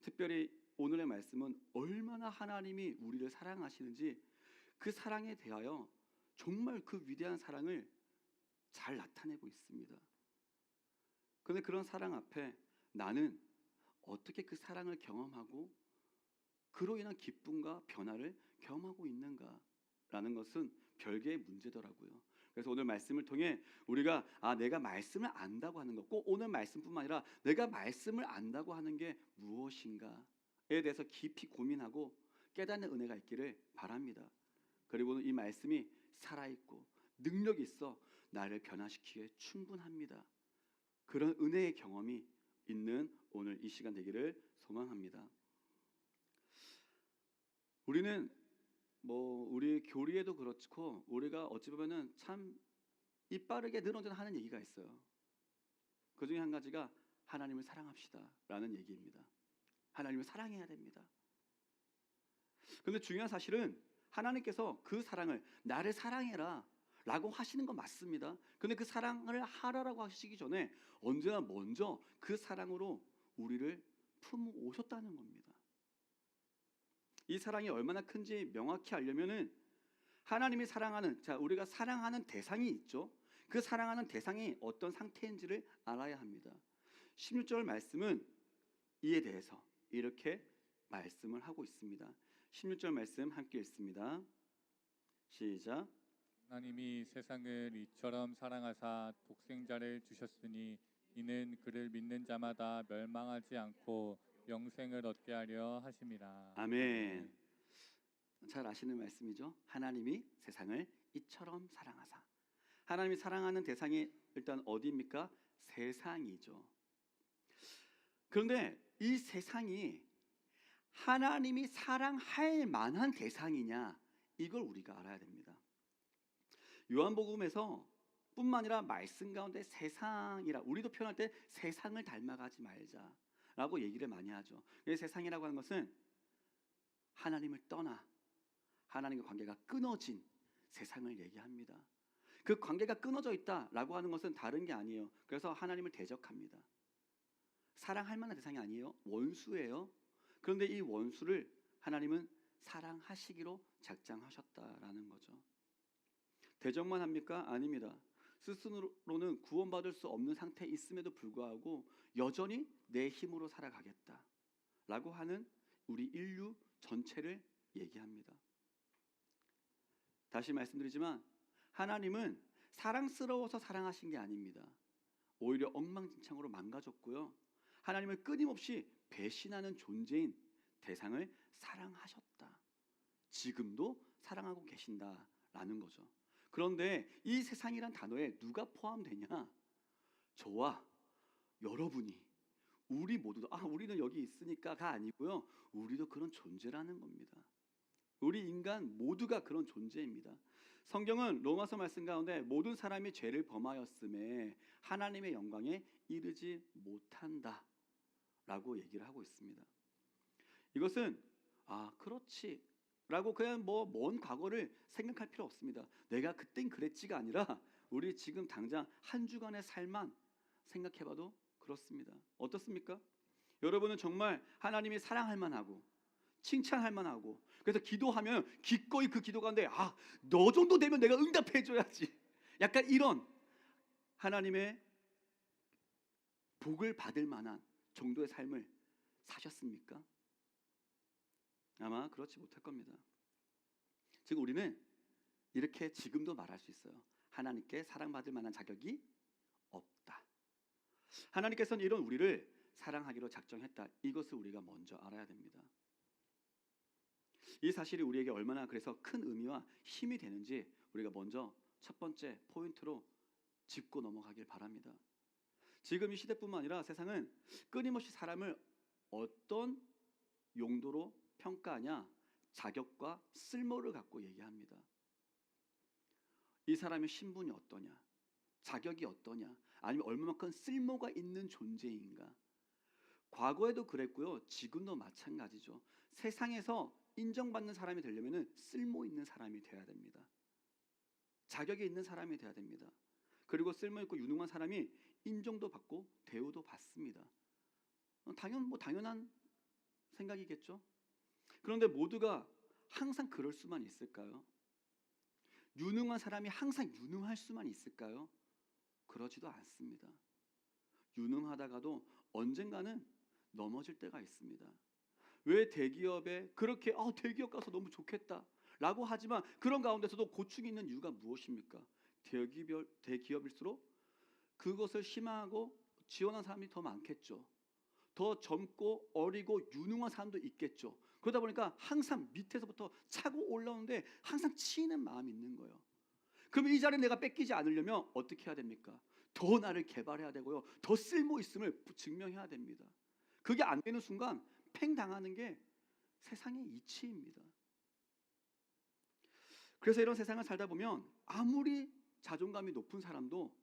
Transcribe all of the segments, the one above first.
특별히 오늘의 말씀은 얼마나 하나님이 우리를 사랑하시는지 그 사랑에 대하여 정말 그 위대한 사랑을 잘 나타내고 있습니다. 그런데 그런 사랑 앞에 나는 어떻게 그 사랑을 경험하고 그로 인한 기쁨과 변화를 경험하고 있는가라는 것은 별개의 문제더라고요. 그래서 오늘 말씀을 통해 우리가 내가 말씀을 안다고 하는 것, 꼭 오늘 말씀뿐만 아니라 내가 말씀을 안다고 하는 게 무엇인가에 대해서 깊이 고민하고 깨닫는 은혜가 있기를 바랍니다. 그리고 이 말씀이 살아있고 능력이 있어 나를 변화시키기에 충분합니다. 그런 은혜의 경험이 있는 오늘 이 시간 되기를 소망합니다. 우리는 우리 교리에도 그렇고 우리가 어찌 보면은 참 이빠르게 늘어져 하는 얘기가 있어요. 그 중에 한 가지가 하나님을 사랑합시다라는 얘기입니다. 하나님을 사랑해야 됩니다. 그런데 중요한 사실은 하나님께서 그 사랑을 나를 사랑해라 라고 하시는 건 맞습니다. 그런데 그 사랑을 하라라고 하시기 전에 언제나 먼저 그 사랑으로 우리를 품어 오셨다는 겁니다. 이 사랑이 얼마나 큰지 명확히 알려면은 하나님이 사랑하는, 우리가 사랑하는 대상이 있죠. 그 사랑하는 대상이 어떤 상태인지를 알아야 합니다. 16절 말씀은 이에 대해서 이렇게 말씀을 하고 있습니다. 16절 말씀 함께 읽습니다. 시작. 하나님이 세상을 이처럼 사랑하사 독생자를 주셨으니 이는 그를 믿는 자마다 멸망하지 않고 영생을 얻게 하려 하심이라. 아멘. 잘 아시는 말씀이죠. 하나님이 세상을 이처럼 사랑하사. 하나님이 사랑하는 대상이 일단 어디입니까? 세상이죠. 그런데 이 세상이 하나님이 사랑할 만한 대상이냐, 이걸 우리가 알아야 됩니다. 요한복음에서 뿐만 아니라 말씀 가운데 세상이라, 우리도 표현할 때 세상을 닮아가지 말자라고 얘기를 많이 하죠. 세상이라고 하는 것은 하나님을 떠나 하나님과 관계가 끊어진 세상을 얘기합니다. 그 관계가 끊어져 있다라고 하는 것은 다른 게 아니에요. 그래서 하나님을 대적합니다. 사랑할 만한 대상이 아니에요. 원수예요. 그런데 이 원수를 하나님은 사랑하시기로 작정하셨다라는 거죠. 대적만 합니까? 아닙니다. 스스로는 구원받을 수 없는 상태에 있음에도 불구하고 여전히 내 힘으로 살아가겠다라고 하는 우리 인류 전체를 얘기합니다. 다시 말씀드리지만 하나님은 사랑스러워서 사랑하신 게 아닙니다. 오히려 엉망진창으로 망가졌고요. 하나님을 끊임없이 배신하는 존재인 대상을 사랑하셨다. 지금도 사랑하고 계신다라는 거죠. 그런데 이 세상이란 단어에 누가 포함되냐? 저와 여러분이, 우리 모두도 우리는 여기 있으니까가 아니고요. 우리도 그런 존재라는 겁니다. 우리 인간 모두가 그런 존재입니다. 성경은 로마서 말씀 가운데 모든 사람이 죄를 범하였음에 하나님의 영광에 이르지 못한다 라고 얘기를 하고 있습니다. 이것은 그렇지 라고 그냥 먼 과거를 생각할 필요 없습니다. 내가 그땐 그랬지가 아니라 우리 지금 당장 한 주간의 삶만 생각해봐도 그렇습니다. 어떻습니까? 여러분은 정말 하나님이 사랑할 만하고 칭찬할 만하고, 그래서 기도하면 기꺼이 그 기도 가운데 너 정도 되면 내가 응답해 줘야지, 약간 이런 하나님의 복을 받을 만한 정도의 삶을 사셨습니까? 아마 그렇지 못할 겁니다. 즉 우리는 이렇게 지금도 말할 수 있어요. 하나님께 사랑받을 만한 자격이 없다. 하나님께서는 이런 우리를 사랑하기로 작정했다. 이것을 우리가 먼저 알아야 됩니다. 이 사실이 우리에게 얼마나 그래서 큰 의미와 힘이 되는지 우리가 먼저 첫 번째 포인트로 짚고 넘어가길 바랍니다. 지금 이 시대뿐만 아니라 세상은 끊임없이 사람을 어떤 용도로 평가하냐, 자격과 쓸모를 갖고 얘기합니다. 이 사람의 신분이 어떠냐, 자격이 어떠냐, 아니면 얼마만큼 쓸모가 있는 존재인가. 과거에도 그랬고요, 지금도 마찬가지죠. 세상에서 인정받는 사람이 되려면 쓸모 있는 사람이 돼야 됩니다. 자격이 있는 사람이 돼야 됩니다. 그리고 쓸모 있고 유능한 사람이 인정도 받고 대우도 받습니다. 당연한 생각이겠죠? 그런데 모두가 항상 그럴 수만 있을까요? 유능한 사람이 항상 유능할 수만 있을까요? 그러지도 않습니다. 유능하다가도 언젠가는 넘어질 때가 있습니다. 왜 대기업에 그렇게 대기업 가서 너무 좋겠다 라고 하지만 그런 가운데서도 고충이 있는 이유가 무엇입니까? 대기업일수록 그것을 희망하고 지원한 사람이 더 많겠죠. 더 젊고 어리고 유능한 사람도 있겠죠. 그러다 보니까 항상 밑에서부터 차고 올라오는데 항상 치이는 마음이 있는 거예요. 그럼 이 자리를 내가 뺏기지 않으려면 어떻게 해야 됩니까? 더 나를 개발해야 되고요. 더 쓸모 있음을 증명해야 됩니다. 그게 안 되는 순간 팽 당하는 게 세상의 이치입니다. 그래서 이런 세상을 살다 보면 아무리 자존감이 높은 사람도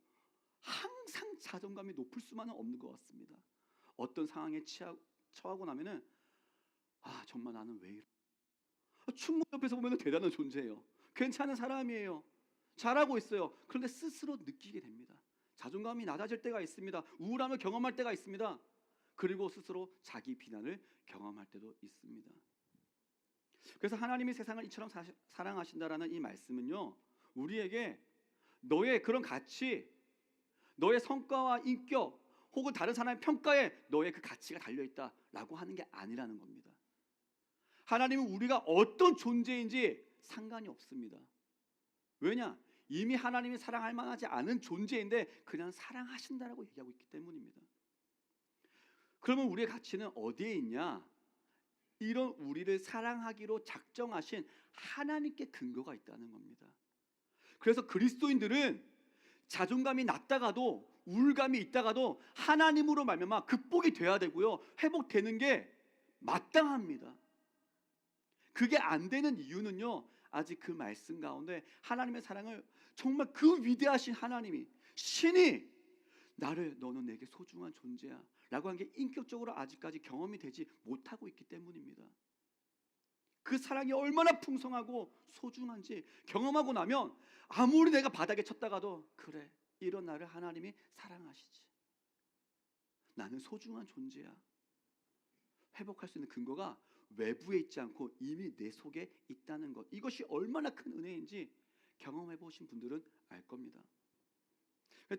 항상 자존감이 높을 수만은 없는 것 같습니다. 어떤 상황에 처하고 나면은 정말 나는 왜 이래? 충무 옆에서 보면 대단한 존재예요. 괜찮은 사람이에요. 잘하고 있어요. 그런데 스스로 느끼게 됩니다. 자존감이 낮아질 때가 있습니다. 우울함을 경험할 때가 있습니다. 그리고 스스로 자기 비난을 경험할 때도 있습니다. 그래서 하나님이 세상을 이처럼 사랑하신다라는 이 말씀은요, 우리에게 너의 그런 가치, 너의 성과와 인격 혹은 다른 사람의 평가에 너의 그 가치가 달려있다라고 하는 게 아니라는 겁니다. 하나님은 우리가 어떤 존재인지 상관이 없습니다. 왜냐? 이미 하나님이 사랑할 만하지 않은 존재인데 그냥 사랑하신다라고 얘기하고 있기 때문입니다. 그러면 우리의 가치는 어디에 있냐? 이런 우리를 사랑하기로 작정하신 하나님께 근거가 있다는 겁니다. 그래서 그리스도인들은 자존감이 낮다가도 우울감이 있다가도 하나님으로 말미암아 극복이 돼야 되고요. 회복되는 게 마땅합니다. 그게 안 되는 이유는요, 아직 그 말씀 가운데 하나님의 사랑을 정말 그 위대하신 하나님이 신이 너는 내게 소중한 존재야 라고 한 게 인격적으로 아직까지 경험이 되지 못하고 있기 때문입니다. 그 사랑이 얼마나 풍성하고 소중한지 경험하고 나면 아무리 내가 바닥에 쳤다가도 그래, 이런 나를 하나님이 사랑하시지, 나는 소중한 존재야, 회복할 수 있는 근거가 외부에 있지 않고 이미 내 속에 있다는 것, 이것이 얼마나 큰 은혜인지 경험해 보신 분들은 알 겁니다.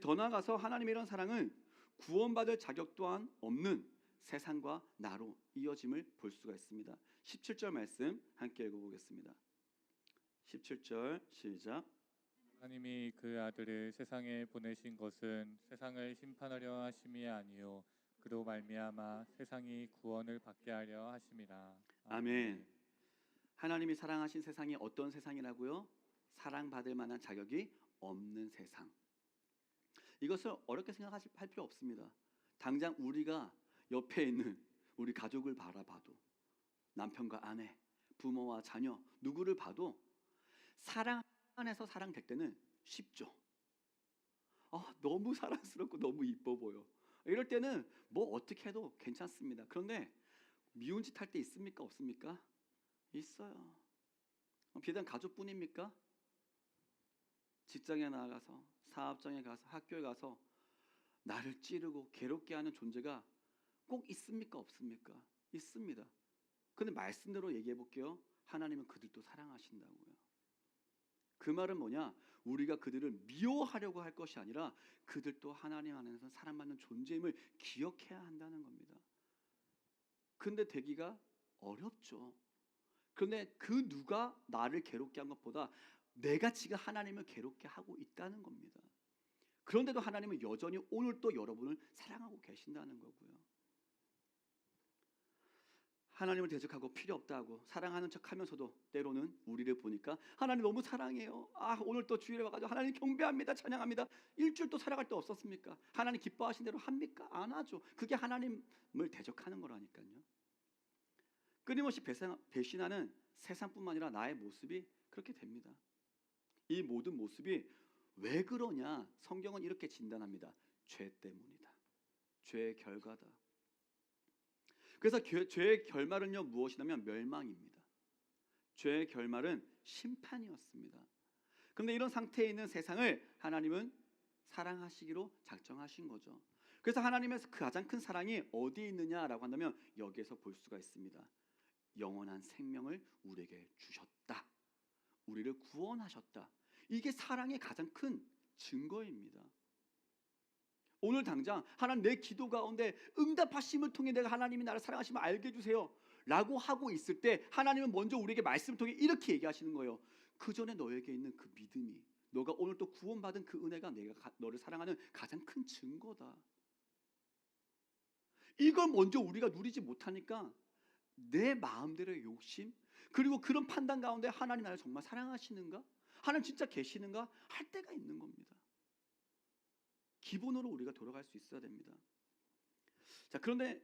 더 나아가서 하나님의 이런 사랑은 구원받을 자격 또한 없는 세상과 나로 이어짐을 볼 수가 있습니다. 17절 말씀 함께 읽어보겠습니다. 17절 시작. 하나님이 그 아들을 세상에 보내신 것은 세상을 심판하려 하심이 아니요 그로 말미암아 세상이 구원을 받게 하려 하심이라. 아멘. 하나님이 사랑하신 세상이 어떤 세상이라고요? 사랑받을 만한 자격이 없는 세상. 이것을 어렵게 생각할 필요 없습니다. 당장 우리가 옆에 있는 우리 가족을 바라봐도, 남편과 아내, 부모와 자녀 누구를 봐도 사랑 안에서 사랑될 때는 쉽죠. 너무 사랑스럽고 너무 이뻐 보여. 이럴 때는 뭐 어떻게 해도 괜찮습니다. 그런데 미운 짓 할 때 있습니까? 없습니까? 있어요. 비단 가족뿐입니까? 직장에 나가서, 사업장에 가서, 학교에 가서 나를 찌르고 괴롭게 하는 존재가 꼭 있습니까? 없습니까? 있습니다. 근데 말씀대로 얘기해 볼게요. 하나님은 그들도 사랑하신다고요. 그 말은 뭐냐? 우리가 그들을 미워하려고 할 것이 아니라 그들도 하나님 안에서 사랑받는 존재임을 기억해야 한다는 겁니다. 근데 되기가 어렵죠. 그런데 그 누가 나를 괴롭게 한 것보다 내가 지금 하나님을 괴롭게 하고 있다는 겁니다. 그런데도 하나님은 여전히 오늘 또 여러분을 사랑하고 계신다는 거고요. 하나님을 대적하고 필요 없다고 사랑하는 척하면서도 때로는 우리를 보니까 하나님 너무 사랑해요. 오늘 또 주일에 와가지고 하나님 경배합니다, 찬양합니다. 일주일 또 살아갈 때 없었습니까? 하나님 기뻐하신 대로 합니까? 안 하죠. 그게 하나님을 대적하는 거라니까요. 끊임없이 배신하는 세상뿐만 아니라 나의 모습이 그렇게 됩니다. 이 모든 모습이 왜 그러냐? 성경은 이렇게 진단합니다. 죄 때문이다. 죄의 결과다. 그래서 죄의 결말은요 무엇이냐면 멸망입니다. 죄의 결말은 심판이었습니다. 그런데 이런 상태에 있는 세상을 하나님은 사랑하시기로 작정하신 거죠. 그래서 하나님의 그 가장 큰 사랑이 어디에 있느냐라고 한다면 여기에서 볼 수가 있습니다. 영원한 생명을 우리에게 주셨다. 우리를 구원하셨다. 이게 사랑의 가장 큰 증거입니다. 오늘 당장 하나님 내 기도 가운데 응답하심을 통해 내가 하나님이 나를 사랑하심을 알게 해주세요 라고 하고 있을 때 하나님은 먼저 우리에게 말씀을 통해 이렇게 얘기하시는 거예요. 그 전에 너에게 있는 그 믿음이, 너가 오늘 또 구원받은 그 은혜가 내가 너를 사랑하는 가장 큰 증거다. 이걸 먼저 우리가 누리지 못하니까 내 마음대로의 욕심, 그리고 그런 판단 가운데 하나님 나를 정말 사랑하시는가? 하나님 진짜 계시는가? 할 때가 있는 겁니다. 기본으로 우리가 돌아갈 수 있어야 됩니다. 자, 그런데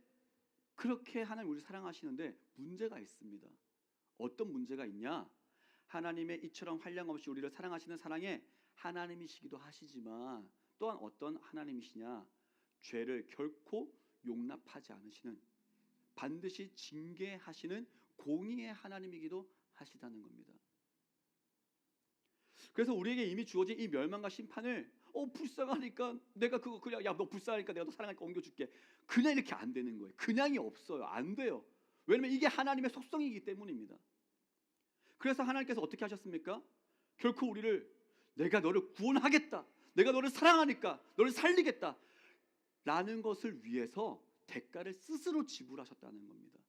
그렇게 하나님 우리를 사랑하시는데 문제가 있습니다. 어떤 문제가 있냐? 하나님의 이처럼 한량없이 우리를 사랑하시는 사랑에 하나님이시기도 하시지만 또한 어떤 하나님이시냐? 죄를 결코 용납하지 않으시는, 반드시 징계하시는 공의의 하나님이기도 하시다는 겁니다. 그래서 우리에게 이미 주어진 이 멸망과 심판을 불쌍하니까 내가 그거 그냥 야 너 불쌍하니까 내가 너 사랑하니까 옮겨줄게, 그냥 이렇게 안 되는 거예요. 그냥이 없어요. 안 돼요. 왜냐면 이게 하나님의 속성이기 때문입니다. 그래서 하나님께서 어떻게 하셨습니까? 결코 우리를 내가 너를 구원하겠다, 내가 너를 사랑하니까 너를 살리겠다 라는 것을 위해서 대가를 스스로 지불하셨다는 겁니다.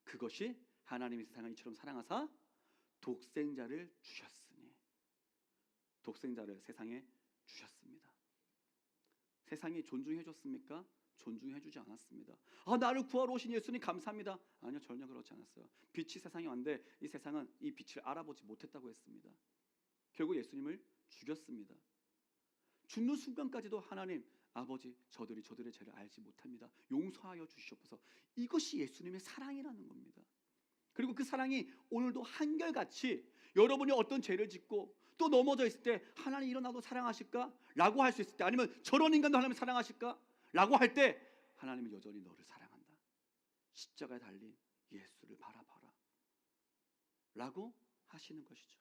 그것이 하나님이 세상을 이처럼 사랑하사 독생자를 주셨으니, 독생자를 세상에 주셨습니다. 세상이 존중해 줬습니까? 존중해 주지 않았습니다. 나를 구하러 오신 예수님 감사합니다. 아니요, 전혀 그렇지 않았어요. 빛이 세상에 왔는데 이 세상은 이 빛을 알아보지 못했다고 했습니다. 결국 예수님을 죽였습니다. 죽는 순간까지도 하나님 아버지 저들이 저들의 죄를 알지 못합니다. 용서하여 주시옵소서. 이것이 예수님의 사랑이라는 겁니다. 그리고 그 사랑이 오늘도 한결같이 여러분이 어떤 죄를 짓고 또 넘어져 있을 때 하나님 일어나도 사랑하실까? 라고 할 수 있을 때, 아니면 저런 인간도 하나님 사랑하실까? 라고 할 때 하나님은 여전히 너를 사랑한다. 십자가에 달린 예수를 바라봐라 라고 하시는 것이죠.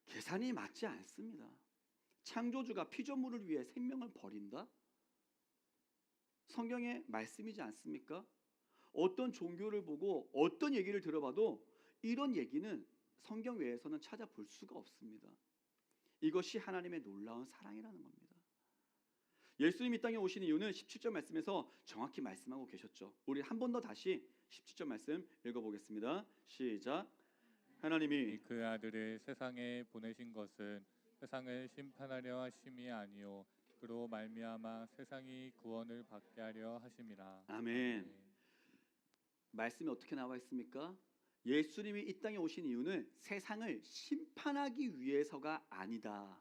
계산이 맞지 않습니다. 창조주가 피조물을 위해 생명을 버린다? 성경의 말씀이지 않습니까? 어떤 종교를 보고 어떤 얘기를 들어봐도 이런 얘기는 성경 외에서는 찾아볼 수가 없습니다. 이것이 하나님의 놀라운 사랑이라는 겁니다. 예수님이 이 땅에 오신 이유는 17절 말씀에서 정확히 말씀하고 계셨죠. 우리 한 번 더 다시 17절 말씀 읽어보겠습니다. 시작. 하나님이 그 아들을 세상에 보내신 것은 세상을 심판하려 하심이 아니요 그로 말미암아 세상이 구원을 받게 하려 하심이라. 아멘. 말씀이 어떻게 나와 있습니까? 예수님이 이 땅에 오신 이유는 세상을 심판하기 위해서가 아니다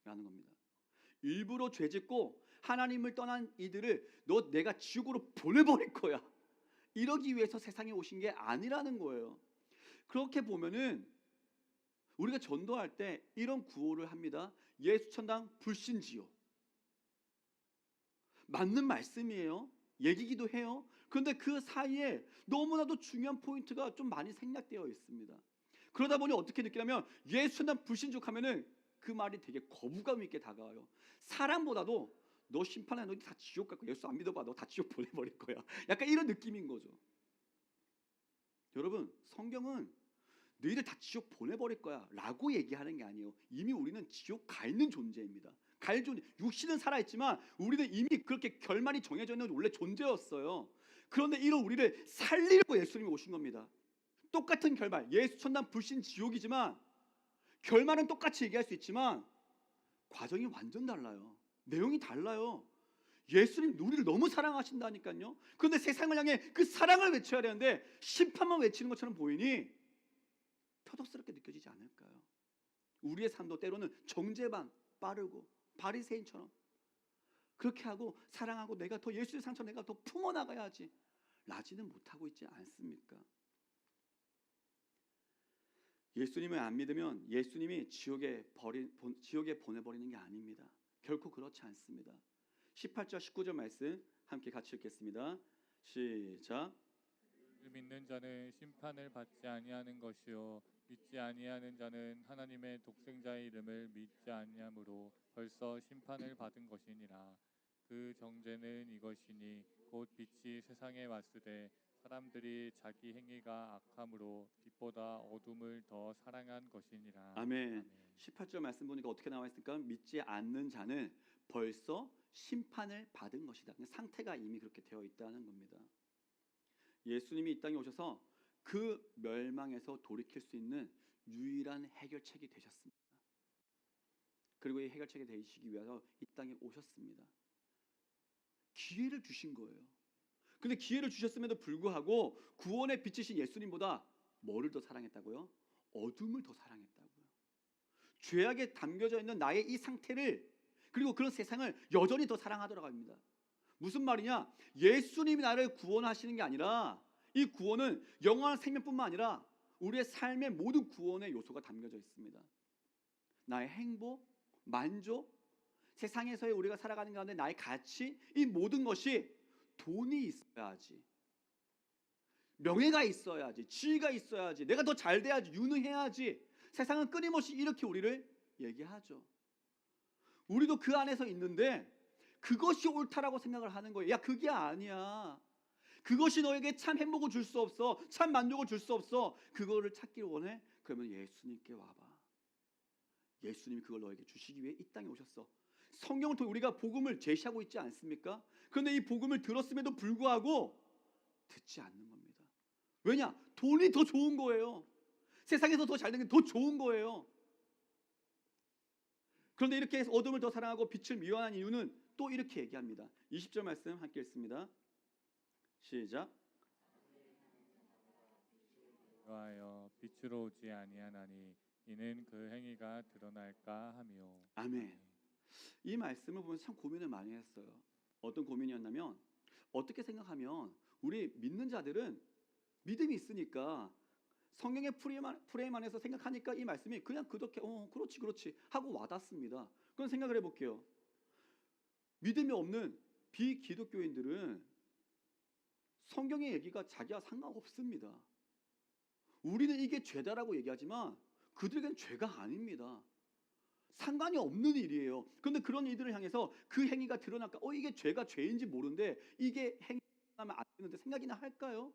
라는 겁니다. 일부러 죄짓고 하나님을 떠난 이들을 너 내가 지옥으로 보내버릴 거야, 이러기 위해서 세상에 오신 게 아니라는 거예요. 그렇게 보면은 우리가 전도할 때 이런 구호를 합니다. 예수 천당 불신지요. 맞는 말씀이에요. 얘기기도 해요. 그런데 그 사이에 너무나도 중요한 포인트가 좀 많이 생략되어 있습니다. 그러다 보니 어떻게 느끼냐면 예수 천당 불신족 하면은 그 말이 되게 거부감 있게 다가와요. 사랑보다도 너 심판해, 너 다 지옥 갈 거야, 예수 안 믿어봐, 너 다 지옥 보내버릴 거야, 약간 이런 느낌인 거죠. 여러분, 성경은 너희들 다 지옥 보내버릴 거야 라고 얘기하는 게 아니에요. 이미 우리는 지옥 가 있는 존재입니다. 갈 존재, 육신은 살아있지만 우리는 이미 그렇게 결말이 정해져 있는 원래 존재였어요. 그런데 이런 우리를 살리려고 예수님이 오신 겁니다. 똑같은 결말, 예수 천당 불신 지옥이지만 결말은 똑같이 얘기할 수 있지만 과정이 완전 달라요. 내용이 달라요. 예수님 우리를 너무 사랑하신다니까요. 그런데 세상을 향해 그 사랑을 외쳐야 되는데 심판만 외치는 것처럼 보이니 터덕스럽게 느껴지지 않을까요? 우리의 삶도 때로는 정죄반 빠르고 바리새인처럼 그렇게 하고 사랑하고 내가 더 예수의 상처 내가 더 품어나가야지 라지는 못하고 있지 않습니까? 예수님을 안 믿으면 예수님이 지옥에 보내버리는 게 아닙니다. 결코 그렇지 않습니다. 18절 19절 말씀 함께 같이 읽겠습니다. 시작. 믿는 자는 심판을 받지 아니하는 것이요 믿지 아니하는 자는 하나님의 독생자의 이름을 믿지 아니하므로 벌써 심판을 받은 것이니라. 그 정죄는 이것이니 곧 빛이 세상에 왔으되 사람들이 자기 행위가 악함으로 빛보다 어둠을 더 사랑한 것이니라. 아멘. 아멘. 18절 말씀 보니까 어떻게 나와 있습니까? 믿지 않는 자는 벌써 심판을 받은 것이다. 상태가 이미 그렇게 되어 있다는 겁니다. 예수님이 이 땅에 오셔서 그 멸망에서 돌이킬 수 있는 유일한 해결책이 되셨습니다. 그리고 이 해결책이 되시기 위해서 이 땅에 오셨습니다. 기회를 주신 거예요. 근데 기회를 주셨음에도 불구하고 구원의 빛이신 예수님보다 뭐를 더 사랑했다고요? 어둠을 더 사랑했다고요. 죄악에 담겨져 있는 나의 이 상태를, 그리고 그런 세상을 여전히 더 사랑하더라고 합니다. 무슨 말이냐? 예수님이 나를 구원하시는 게 아니라 이 구원은 영원한 생명뿐만 아니라 우리의 삶의 모든 구원의 요소가 담겨져 있습니다. 나의 행복, 만족, 세상에서의 우리가 살아가는 가운데 나의 가치, 이 모든 것이 돈이 있어야지, 명예가 있어야지, 지위가 있어야지, 내가 더 잘 돼야지, 유능해야지, 세상은 끊임없이 이렇게 우리를 얘기하죠. 우리도 그 안에서 있는데 그것이 옳다라고 생각을 하는 거예요. 야, 그게 아니야. 그것이 너에게 참 행복을 줄 수 없어. 참 만족을 줄 수 없어. 그거를 찾길 원해? 그러면 예수님께 와봐. 예수님이 그걸 너에게 주시기 위해 이 땅에 오셨어. 성경을 통해 우리가 복음을 제시하고 있지 않습니까? 그런데 이 복음을 들었음에도 불구하고 듣지 않는 겁니다. 왜냐? 돈이 더 좋은 거예요. 세상에서 더 잘 되는 게 더 좋은 거예요. 그런데 이렇게 어둠을 더 사랑하고 빛을 미워하는 이유는 또 이렇게 얘기합니다. 20절 말씀 함께 읽습니다. 시작. 위하여 빛으로 오지 아니하나니 이는 그 행위가 드러날까 하며. 아멘. 이 말씀을 보면서 참 고민을 많이 했어요. 어떤 고민이었냐면, 어떻게 생각하면 우리 믿는 자들은 믿음이 있으니까 성경의 프레임 안에서 생각하니까 이 말씀이 그냥 그렇게 그렇지 하고 와닿습니다. 그런 생각을 해볼게요. 믿음이 없는 비기독교인들은 성경의 얘기가 자기와 상관없습니다. 우리는 이게 죄다라고 얘기하지만 그들에게는 죄가 아닙니다. 상관이 없는 일이에요. 그런데 그런 이들을 향해서 그 행위가 드러날까? 이게 죄가 죄인지 모르는데 이게 행위하면 안 되는데 생각이나 할까요?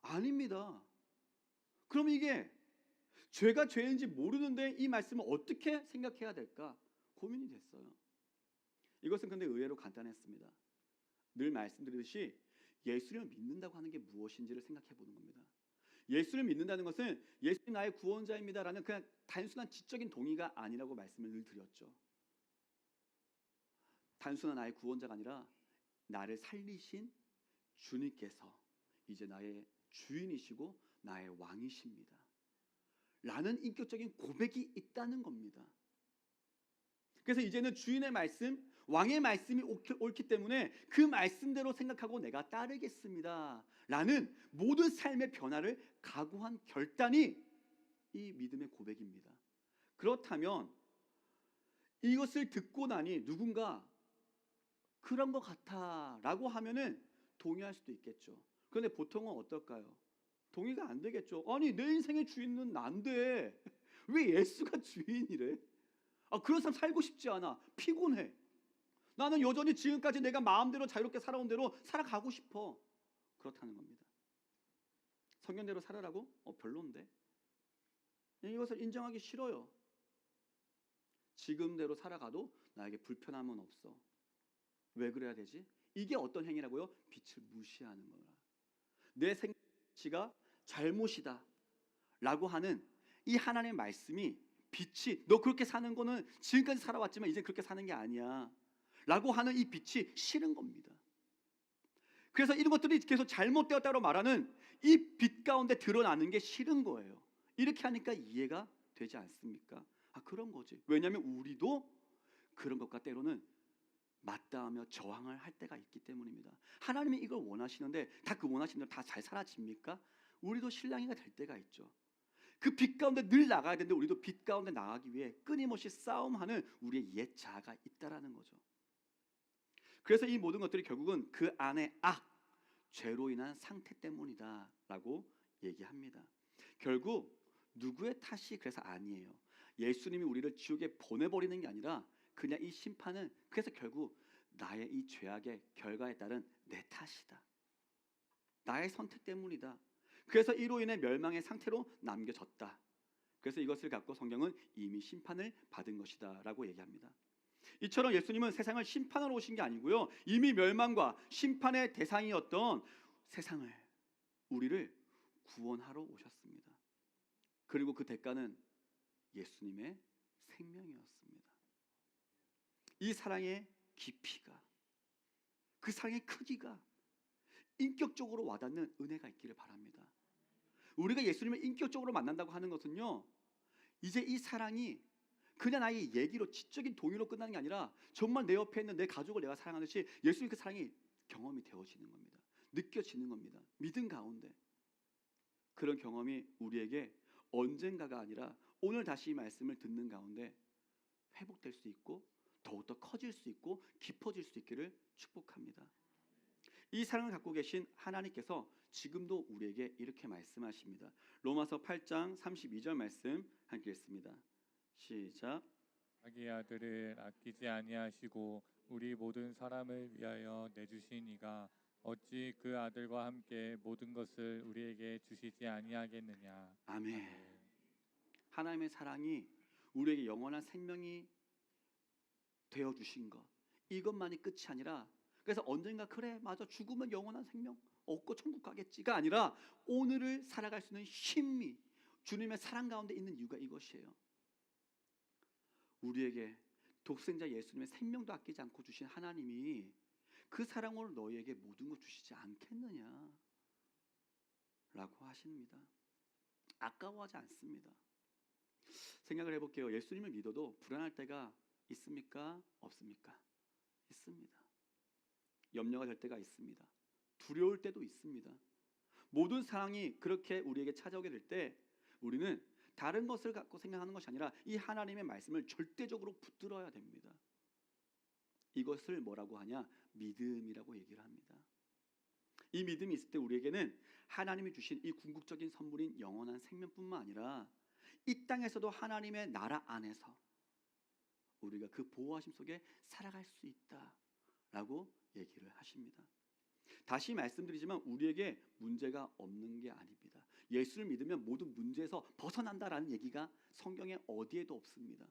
아닙니다. 그럼 이게 죄가 죄인지 모르는데 이 말씀을 어떻게 생각해야 될까? 고민이 됐어요. 이것은 근데 의외로 간단했습니다. 늘 말씀드리듯이 예수를 믿는다고 하는 게 무엇인지를 생각해 보는 겁니다. 예수를 믿는다는 것은 예수님 나의 구원자입니다라는 그냥 단순한 지적인 동의가 아니라고 말씀을 늘 드렸죠. 단순한 나의 구원자가 아니라 나를 살리신 주님께서 이제 나의 주인이시고 나의 왕이십니다 라는 인격적인 고백이 있다는 겁니다. 그래서 이제는 주인의 말씀, 왕의 말씀이 옳기 때문에 그 말씀대로 생각하고 내가 따르겠습니다 라는 모든 삶의 변화를 각오한 결단이 이 믿음의 고백입니다. 그렇다면 이것을 듣고 나니 누군가 그런 것 같아 라고 하면은 동의할 수도 있겠죠. 그런데 보통은 어떨까요? 동의가 안 되겠죠. 아니, 내 인생의 주인은 난데 왜 예수가 주인이래? 그런 삶 살고 싶지 않아. 피곤해. 나는 여전히 지금까지 내가 마음대로 자유롭게 살아온 대로 살아가고 싶어. 그렇다는 겁니다. 성경대로 살아라고? 별론데. 이것을 인정하기 싫어요. 지금대로 살아가도 나에게 불편함은 없어. 왜 그래야 되지? 이게 어떤 행위라고요? 빛을 무시하는 거라. 내 생각치가 잘못이다 라고 하는 이 하나님의 말씀이, 빛이 너 그렇게 사는 거는 지금까지 살아왔지만 이제 그렇게 사는 게 아니야 라고 하는 이 빛이 싫은 겁니다. 그래서 이런 것들이 계속 잘못되었다고 말하는 이 빛 가운데 드러나는 게 싫은 거예요. 이렇게 하니까 이해가 되지 않습니까? 그런 거지. 왜냐하면 우리도 그런 것과 때로는 맞닿으며 저항을 할 때가 있기 때문입니다. 하나님이 이걸 원하시는데 다 그 원하시는 대로 다 잘 사라집니까? 우리도 신랑이가 될 때가 있죠. 그 빛 가운데 늘 나가야 되는데 우리도 빛 가운데 나가기 위해 끊임없이 싸움하는 우리의 옛 자아가 있다라는 거죠. 그래서 이 모든 것들이 결국은 그 안에 죄로 인한 상태 때문이다라고 얘기합니다. 결국 누구의 탓이 그래서 아니에요. 예수님이 우리를 지옥에 보내버리는 게 아니라 그냥 이 심판은 그래서 결국 나의 이 죄악의 결과에 따른 내 탓이다. 나의 선택 때문이다. 그래서 이로 인해 멸망의 상태로 남겨졌다. 그래서 이것을 갖고 성경은 이미 심판을 받은 것이다 라고 얘기합니다. 이처럼 예수님은 세상을 심판하러 오신 게 아니고요, 이미 멸망과 심판의 대상이었던 세상을, 우리를 구원하러 오셨습니다. 그리고 그 대가는 예수님의 생명이었습니다. 이 사랑의 깊이가, 그 사랑의 크기가 인격적으로 와닿는 은혜가 있기를 바랍니다. 우리가 예수님을 인격적으로 만난다고 하는 것은요, 이제 이 사랑이 그냥 나의 얘기로, 지적인 동의로 끝나는 게 아니라 정말 내 옆에 있는 내 가족을 내가 사랑하듯이 예수님 그 사랑이 경험이 되어지는 겁니다. 느껴지는 겁니다. 믿음 가운데. 그런 경험이 우리에게 언젠가가 아니라 오늘 다시 이 말씀을 듣는 가운데 회복될 수 있고 더욱더 커질 수 있고 깊어질 수 있기를 축복합니다. 이 사랑을 갖고 계신 하나님께서 지금도 우리에게 이렇게 말씀하십니다. 로마서 8장 32절 말씀 함께 읽습니다. 시작. 자기 아들을 아끼지 아니하시고 우리 모든 사람을 위하여 내주신 이가 어찌 그 아들과 함께 모든 것을 우리에게 주시지 아니하겠느냐. 아멘. 하나님의 사랑이 우리에게 영원한 생명이 되어 주신 것, 이것만이 끝이 아니라, 그래서 언젠가 그래 맞아 죽으면 영원한 생명 얻고 천국 가겠지가 아니라 오늘을 살아갈 수 있는 힘이 주님의 사랑 가운데 있는 이유가 이것이에요. 우리에게 독생자 예수님의 생명도 아끼지 않고 주신 하나님이 그 사랑으로 너희에게 모든 것 주시지 않겠느냐 라고 하십니다. 아까워하지 않습니다. 생각을 해볼게요. 예수님을 믿어도 불안할 때가 있습니까? 없습니까? 있습니다. 염려가 될 때가 있습니다. 두려울 때도 있습니다. 모든 상황이 그렇게 우리에게 찾아오게 될 때 우리는 다른 것을 갖고 생각하는 것이 아니라 이 하나님의 말씀을 절대적으로 붙들어야 됩니다. 이것을 뭐라고 하냐? 믿음이라고 얘기를 합니다. 이 믿음이 있을 때 우리에게는 하나님이 주신 이 궁극적인 선물인 영원한 생명뿐만 아니라 이 땅에서도 하나님의 나라 안에서 우리가 그 보호하심 속에 살아갈 수 있다라고 얘기를 하십니다. 다시 말씀드리지만 우리에게 문제가 없는 게 아닙니다. 예수를 믿으면 모든 문제에서 벗어난다라는 얘기가 성경에 어디에도 없습니다.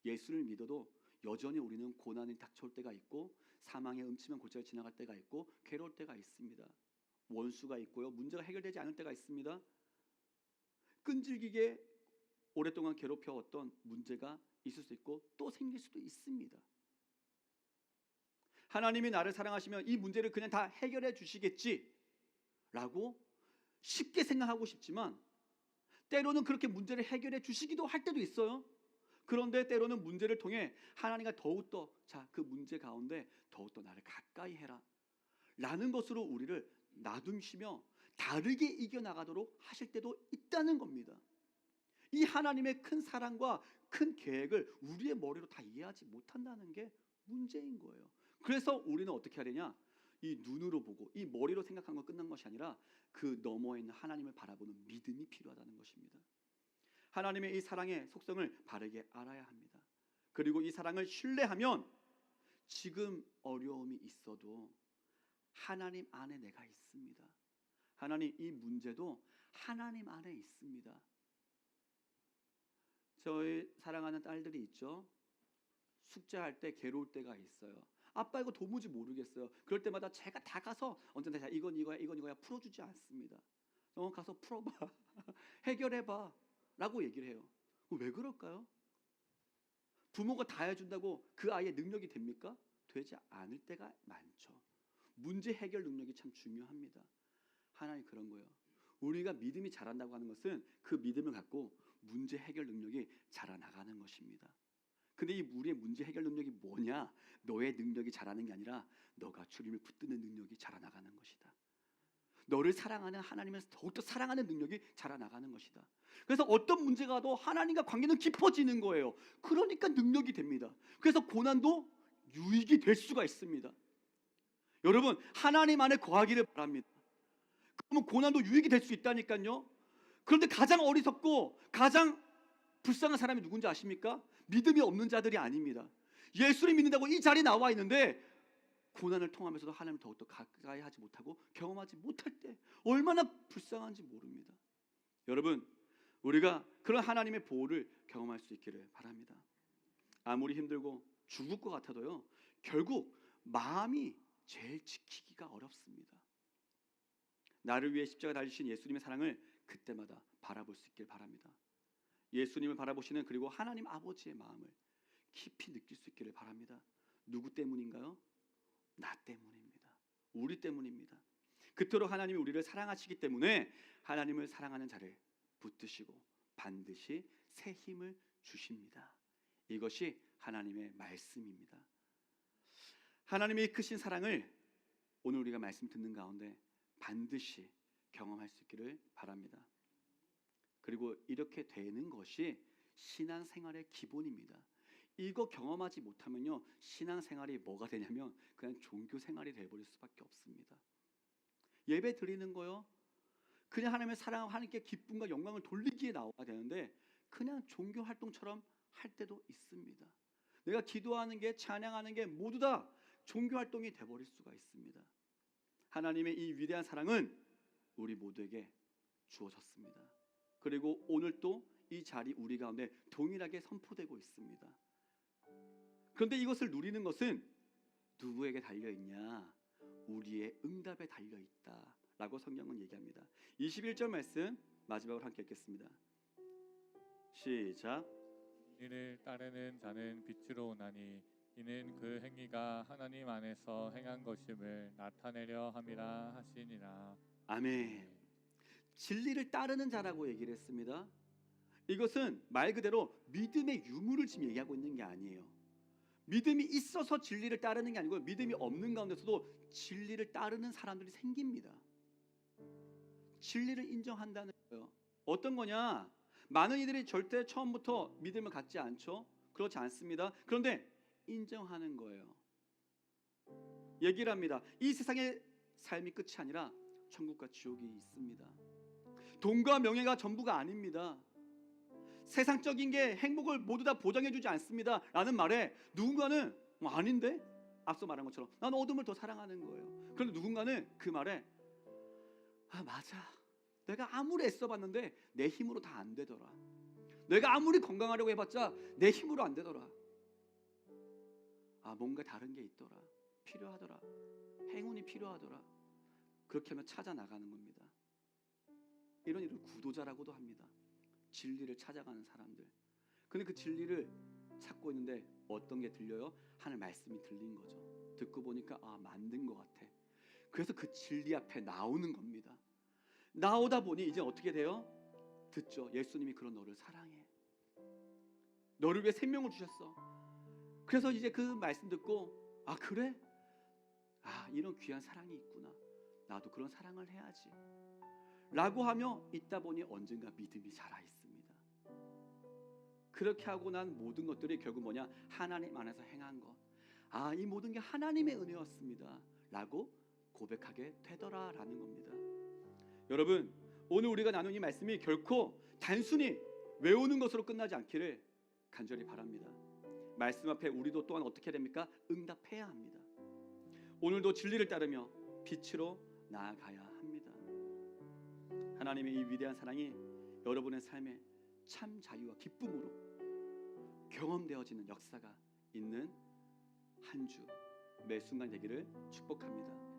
예수를 믿어도 여전히 우리는 고난이 닥쳐올 때가 있고 사망의 음침한 골짜기를 지나갈 때가 있고 괴로울 때가 있습니다. 원수가 있고요, 문제가 해결되지 않을 때가 있습니다. 끈질기게 오랫동안 괴롭혀왔던 문제가 있을 수 있고 또 생길 수도 있습니다. 하나님이 나를 사랑하시면 이 문제를 그냥 다 해결해 주시겠지라고 쉽게 생각하고 싶지만 때로는 그렇게 문제를 해결해 주시기도 할 때도 있어요. 그런데 때로는 문제를 통해 하나님과 더욱더 그 문제 가운데 더욱더 나를 가까이 해라 라는 것으로 우리를 놔두시며 다르게 이겨나가도록 하실 때도 있다는 겁니다. 이 하나님의 큰 사랑과 큰 계획을 우리의 머리로 다 이해하지 못한다는 게 문제인 거예요. 그래서 우리는 어떻게 해야 되냐? 이 눈으로 보고 이 머리로 생각한 건 끝난 것이 아니라 그 너머에 있는 하나님을 바라보는 믿음이 필요하다는 것입니다. 하나님의 이 사랑의 속성을 바르게 알아야 합니다. 그리고 이 사랑을 신뢰하면 지금 어려움이 있어도 하나님 안에 내가 있습니다. 하나님, 이 문제도 하나님 안에 있습니다. 저희 사랑하는 딸들이 있죠. 숙제할 때 괴로울 때가 있어요. 아빠 이거 도무지 모르겠어요. 그럴 때마다 제가 다 가서 언제나 이건 이거야 풀어주지 않습니다. 가서 풀어봐 해결해봐 라고 얘기를 해요. 왜 그럴까요? 부모가 다 해준다고 그 아이의 능력이 됩니까? 되지 않을 때가 많죠. 문제 해결 능력이 참 중요합니다. 하나님 그런 거예요. 우리가 믿음이 자란다고 하는 것은 그 믿음을 갖고 문제 해결 능력이 자라나가는 것입니다. 근데 이 우리의 문제 해결 능력이 뭐냐? 너의 능력이 자라는 게 아니라 너가 주님을 붙드는 능력이 자라나가는 것이다. 너를 사랑하는 하나님을 더욱더 사랑하는 능력이 자라나가는 것이다. 그래서 어떤 문제가 와도 하나님과 관계는 깊어지는 거예요. 그러니까 능력이 됩니다. 그래서 고난도 유익이 될 수가 있습니다. 여러분, 하나님 안에 거하기를 바랍니다. 그러면 고난도 유익이 될 수 있다니까요. 그런데 가장 어리석고 가장 불쌍한 사람이 누군지 아십니까? 믿음이 없는 자들이 아닙니다. 예수를 믿는다고 이 자리에 나와 있는데 고난을 통하면서도 하나님을 더욱더 가까이 하지 못하고 경험하지 못할 때 얼마나 불쌍한지 모릅니다. 여러분, 우리가 그런 하나님의 보호를 경험할 수 있기를 바랍니다. 아무리 힘들고 죽을 것 같아도요, 결국 마음이 제일 지키기가 어렵습니다. 나를 위해 십자가 달리신 예수님의 사랑을 그때마다 바라볼 수 있길 바랍니다. 예수님을 바라보시는 그리고 하나님 아버지의 마음을 깊이 느낄 수 있기를 바랍니다. 누구 때문인가요? 나 때문입니다. 우리 때문입니다. 그토록 하나님이 우리를 사랑하시기 때문에 하나님을 사랑하는 자를 붙드시고 반드시 새 힘을 주십니다. 이것이 하나님의 말씀입니다. 하나님의 크신 사랑을 오늘 우리가 말씀 듣는 가운데 반드시 경험할 수 있기를 바랍니다. 그리고 이렇게 되는 것이 신앙생활의 기본입니다. 이거 경험하지 못하면요, 신앙생활이 뭐가 되냐면 그냥 종교생활이 되어버릴 수밖에 없습니다. 예배 드리는 거요, 그냥 하나님의 사랑, 하나님께 기쁨과 영광을 돌리기에 나와야 되는데 그냥 종교활동처럼 할 때도 있습니다. 내가 기도하는 게, 찬양하는 게 모두 다 종교활동이 되어버릴 수가 있습니다. 하나님의 이 위대한 사랑은 우리 모두에게 주어졌습니다. 그리고 오늘 또 이 자리 우리 가운데 동일하게 선포되고 있습니다. 그런데 이것을 누리는 것은 누구에게 달려있냐? 우리의 응답에 달려있다 라고 성경은 얘기합니다. 21절 말씀 마지막으로 함께 읽겠습니다. 시작. 이를 따르는 자는 빛으로 오나니 이는 그 행위가 하나님 안에서 행한 것임을 나타내려 함이라 하시니라. 아멘. 진리를 따르는 자라고 얘기를 했습니다. 이것은 말 그대로 믿음의 유무를 지금 얘기하고 있는 게 아니에요. 믿음이 있어서 진리를 따르는 게 아니고 믿음이 없는 가운데서도 진리를 따르는 사람들이 생깁니다. 진리를 인정한다는 거예요. 어떤 거냐? 많은 이들이 절대 처음부터 믿음을 갖지 않죠. 그렇지 않습니다. 그런데 인정하는 거예요. 얘기를 합니다. 이 세상의 삶이 끝이 아니라 천국과 지옥이 있습니다. 돈과 명예가 전부가 아닙니다. 세상적인 게 행복을 모두 다 보장해주지 않습니다 라는 말에 누군가는 아닌데? 앞서 말한 것처럼 나는 어둠을 더 사랑하는 거예요. 그런데 누군가는 그 말에 맞아, 내가 아무리 애써봤는데 내 힘으로 다 안 되더라. 내가 아무리 건강하려고 해봤자 내 힘으로 안 되더라. 뭔가 다른 게 있더라. 필요하더라. 행운이 필요하더라. 그렇게 하면 찾아 나가는 겁니다. 이런 일을 구도자라고도 합니다. 진리를 찾아가는 사람들. 근데 그 진리를 찾고 있는데 어떤 게 들려요? 하늘 말씀이 들린 거죠. 듣고 보니까 만든 것 같아. 그래서 그 진리 앞에 나오는 겁니다. 나오다 보니 이제 어떻게 돼요? 듣죠. 예수님이 그런 너를 사랑해. 너를 위해 생명을 주셨어. 그래서 이제 그 말씀 듣고 그래? 이런 귀한 사랑이 있구나. 나도 그런 사랑을 해야지 라고 하며 있다 보니 언젠가 믿음이 자라 있습니다. 그렇게 하고 난 모든 것들이 결국 뭐냐? 하나님 안에서 행한 것. 이 모든 게 하나님의 은혜였습니다 라고 고백하게 되더라라는 겁니다. 여러분, 오늘 우리가 나눈 이 말씀이 결코 단순히 외우는 것으로 끝나지 않기를 간절히 바랍니다. 말씀 앞에 우리도 또한 어떻게 됩니까? 응답해야 합니다. 오늘도 진리를 따르며 빛으로 나아가야 합니다. 하나님의 이 위대한 사랑이 여러분의 삶에 참 자유와 기쁨으로 경험되어지는 역사가 있는 한 주 매 순간 되기를 축복합니다.